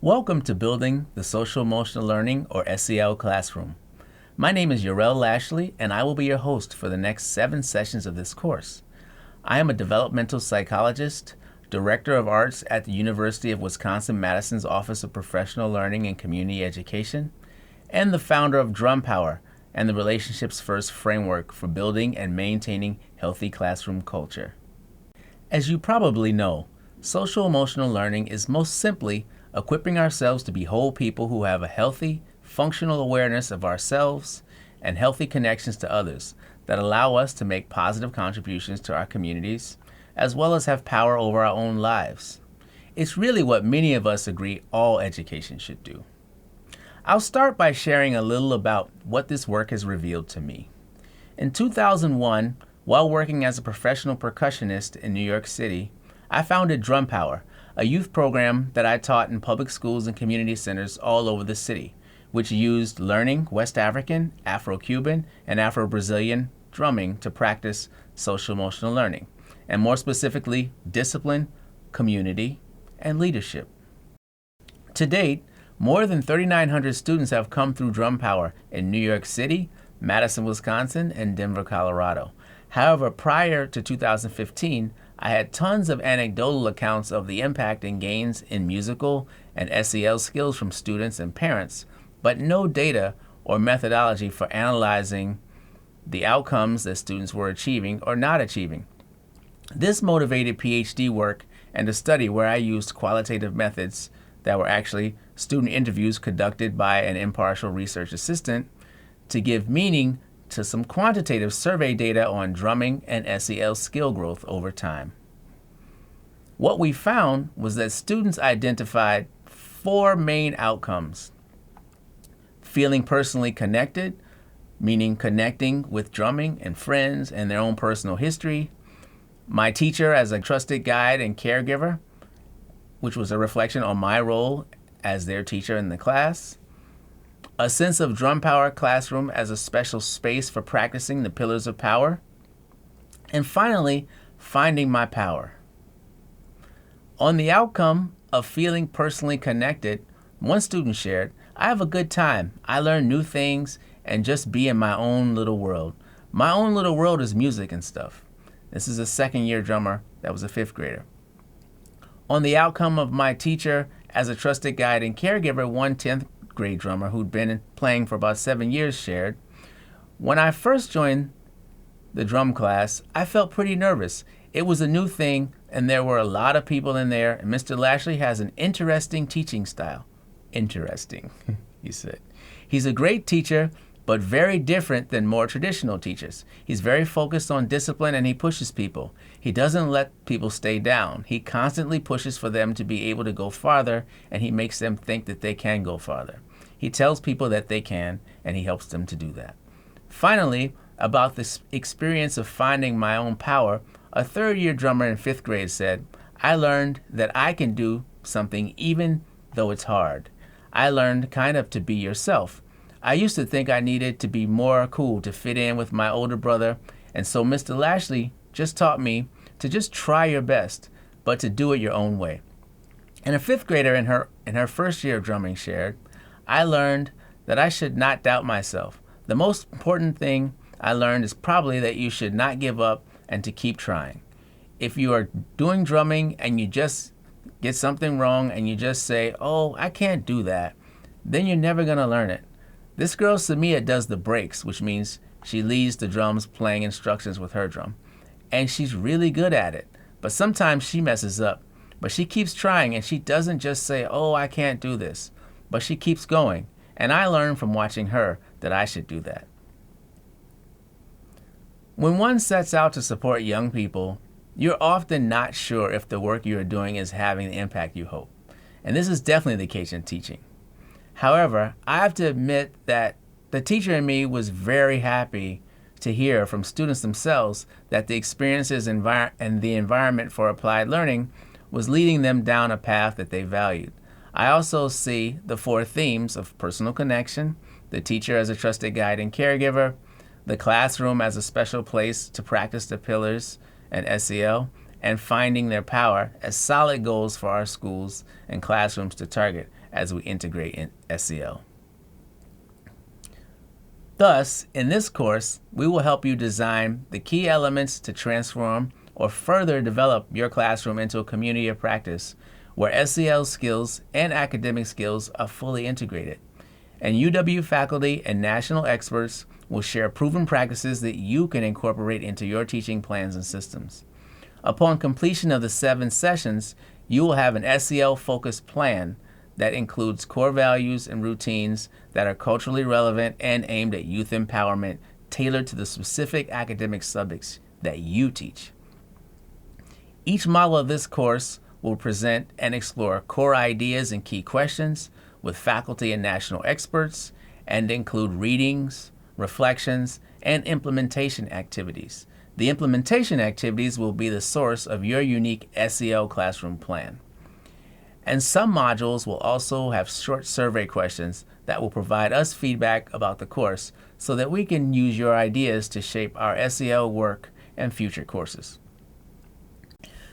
Welcome to Building the Social Emotional Learning, or SEL Classroom. My name is Yarel Lashley, and I will be your host for the next 7 sessions of this course. I am a developmental psychologist, director of arts at the University of Wisconsin-Madison's Office of Professional Learning and Community Education, and the founder of Drum Power and the Relationships First framework for building and maintaining healthy classroom culture. As you probably know, social emotional learning is most simply equipping ourselves to be whole people who have a healthy, functional awareness of ourselves and healthy connections to others that allow us to make positive contributions to our communities, as well as have power over our own lives. It's really what many of us agree all education should do. I'll start by sharing a little about what this work has revealed to me. In 2001, while working as a professional percussionist in New York City, I founded Drum Power, a youth program that I taught in public schools and community centers all over the city, which used learning West African, Afro-Cuban, and Afro-Brazilian drumming to practice social emotional learning, and more specifically, discipline, community, and leadership. To date, more than 3,900 students have come through Drum Power in New York City, Madison, Wisconsin, and Denver, Colorado. However, prior to 2015, I had tons of anecdotal accounts of the impact and gains in musical and SEL skills from students and parents, but no data or methodology for analyzing the outcomes that students were achieving or not achieving. This motivated PhD work and a study where I used qualitative methods that were actually student interviews conducted by an impartial research assistant to give meaning to some quantitative survey data on drumming and SEL skill growth over time. What we found was that students identified 4 main outcomes: feeling personally connected, meaning connecting with drumming and friends and their own personal history; my teacher as a trusted guide and caregiver, which was a reflection on my role as their teacher in the class; a sense of Drum Power Classroom as a special space for practicing the pillars of power; and finally, finding my power. On the outcome of feeling personally connected, one student shared, "I have a good time. I learn new things and just be in my own little world. My own little world is music and stuff." This is a second-year drummer that was a 5th grader. On the outcome of my teacher as a trusted guide and caregiver, one 10th grade drummer who'd been playing for about 7 years shared, "When I first joined the drum class, I felt pretty nervous. It was a new thing, and there were a lot of people in there, and Mr. Lashley has an interesting teaching style." Interesting, he said. "He's a great teacher, but very different than more traditional teachers. He's very focused on discipline, and he pushes people. He doesn't let people stay down. He constantly pushes for them to be able to go farther, and he makes them think that they can go farther. He tells people that they can, and he helps them to do that." Finally, about this experience of finding my own power, a 3rd-year drummer in 5th grade said, "I learned that I can do something even though it's hard. I learned kind of to be yourself. I used to think I needed to be more cool to fit in with my older brother, and so Mr. Lashley just taught me to just try your best, but to do it your own way." And a 5th grader in her first year of drumming shared, "I learned that I should not doubt myself. The most important thing I learned is probably that you should not give up and to keep trying. If you are doing drumming and you just get something wrong and you just say, 'Oh, I can't do that,' then you're never going to learn it." This girl, Samia, does the breaks, which means she leads the drums playing instructions with her drum. And she's really good at it, but sometimes she messes up. But she keeps trying, and she doesn't just say, "Oh, I can't do this," but she keeps going. And I learned from watching her that I should do that. When one sets out to support young people, you're often not sure if the work you are doing is having the impact you hope. And this is definitely the case in teaching. However, I have to admit that the teacher in me was very happy to hear from students themselves that the experiences and the environment for applied learning was leading them down a path that they valued. I also see the 4 themes of personal connection, the teacher as a trusted guide and caregiver, the classroom as a special place to practice the pillars and SEL, and finding their power as solid goals for our schools and classrooms to target as we integrate in SEL. Thus, in this course, we will help you design the key elements to transform or further develop your classroom into a community of practice where SEL skills and academic skills are fully integrated. And UW faculty and national experts will share proven practices that you can incorporate into your teaching plans and systems. Upon completion of the 7 sessions, you will have an SEL-focused plan that includes core values and routines that are culturally relevant and aimed at youth empowerment, tailored to the specific academic subjects that you teach. Each module of this course will present and explore core ideas and key questions with faculty and national experts, and include readings, reflections, and implementation activities. The implementation activities will be the source of your unique SEL classroom plan. And some modules will also have short survey questions that will provide us feedback about the course so that we can use your ideas to shape our SEL work and future courses.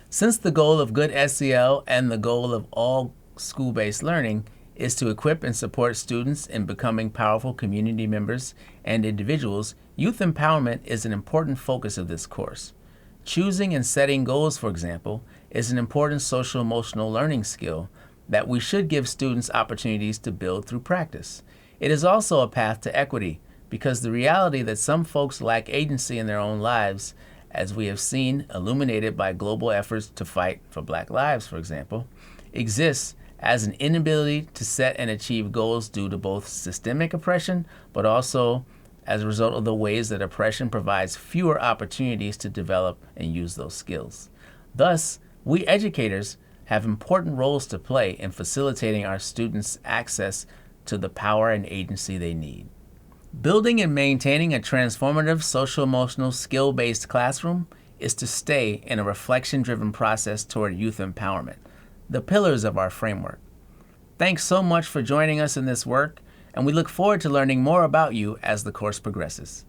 Since the goal of good SEL and the goal of all school-based learning is to equip and support students in becoming powerful community members and individuals, youth empowerment is an important focus of this course. Choosing and setting goals, for example, is an important social-emotional learning skill that we should give students opportunities to build through practice. It is also a path to equity, because the reality that some folks lack agency in their own lives, as we have seen illuminated by global efforts to fight for Black lives, for example, exists as an inability to set and achieve goals due to both systemic oppression, but also as a result of the ways that oppression provides fewer opportunities to develop and use those skills. Thus, we educators have important roles to play in facilitating our students' access to the power and agency they need. Building and maintaining a transformative social-emotional skill-based classroom is to stay in a reflection-driven process toward youth empowerment, the pillars of our framework. Thanks so much for joining us in this work, and we look forward to learning more about you as the course progresses.